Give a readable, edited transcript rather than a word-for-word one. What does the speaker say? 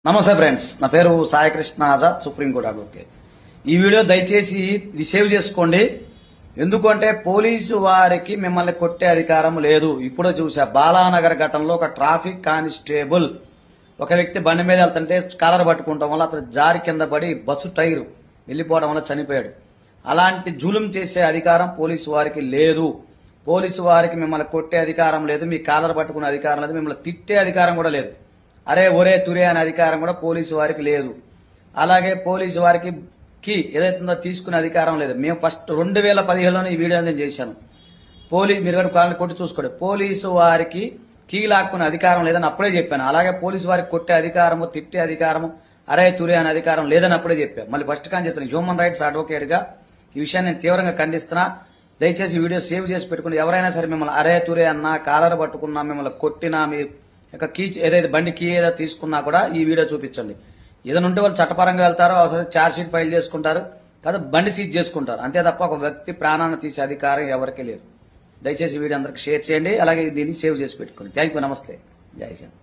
నమస్తే ఫ్రెండ్స్, నా పేరు సాయికృష్ణ ఆజాద్, సుప్రీంకోర్టు అడ్వకేట్. ఈ వీడియో దయచేసి ఇది సేవ్ చేసుకోండి. ఎందుకంటే పోలీసు వారికి మిమ్మల్ని కొట్టే అధికారం లేదు. ఇప్పుడే చూసా బాలానగర్ ఘటనలో ఒక ట్రాఫిక్ కానిస్టేబుల్ ఒక వ్యక్తి బండి మీద వెళ్తుంటే కాలర్ పట్టుకోవడం వల్ల అతను జారి కింద పడి బస్సు టైర్ వెళ్లిపోవడం వల్ల చనిపోయాడు. అలాంటి జూలుం చేసే అధికారం పోలీసు వారికి లేదు. పోలీసు వారికి మిమ్మల్ని కొట్టే అధికారం లేదు, మీ కాలర్ పట్టుకునే అధికారం లేదు, మిమ్మల్ని తిట్టే అధికారం కూడా లేదు. అరే ఒరే తురే అనే అధికారం కూడా పోలీసు వారికి లేదు. అలాగే పోలీసు వారికి కీ ఏదైతుందో తీసుకునే అధికారం లేదు. మేము ఫస్ట్ 2015లోనే ఈ వీడియో నేను చేశాను. మీరు కాళ్ళని కొట్టి చూసుకోండి. పోలీసు వారికి కీ లాక్కునే అధికారం లేదని అప్పుడే చెప్పాను. అలాగే పోలీసు వారికి కొట్టే అధికారము, తిట్టే అధికారము, అరే తురే అనే అధికారం లేదని అప్పుడే చెప్పాను. మళ్ళీ ఫస్ట్ కానీ చెప్తాను, హ్యూమన్ రైట్స్ అడ్వకేట్ గా ఈ విషయాన్ని నేను తీవ్రంగా ఖండిస్తున్నా. దయచేసి వీడియో సేవ్ చేసి పెట్టుకుని ఎవరైనా సరే మిమ్మల్ని అరే తురే అన్నా, కాలర్ పట్టుకున్నా, మిమ్మల్ని కొట్టినా, మీ యొక్క కీ ఏదైతే బండి కీ ఏదో తీసుకున్నా కూడా ఈ వీడియో చూపించండి. ఏదైనా ఉంటే వాళ్ళు చట్టపరంగా వెళ్తారో అవసరం ఛార్జ్ షీట్ ఫైల్ చేసుకుంటారు, కదా బండి సీజ్ చేసుకుంటారు. అంతే తప్ప ఒక వ్యక్తి ప్రాణాన్ని తీసే అధికారం ఎవరికీ లేదు. దయచేసి వీడియో అందరికి షేర్ చేయండి. అలాగే దీన్ని సేవ్ చేసి పెట్టుకోండి. Thank you. నమస్తే. జై హింద్.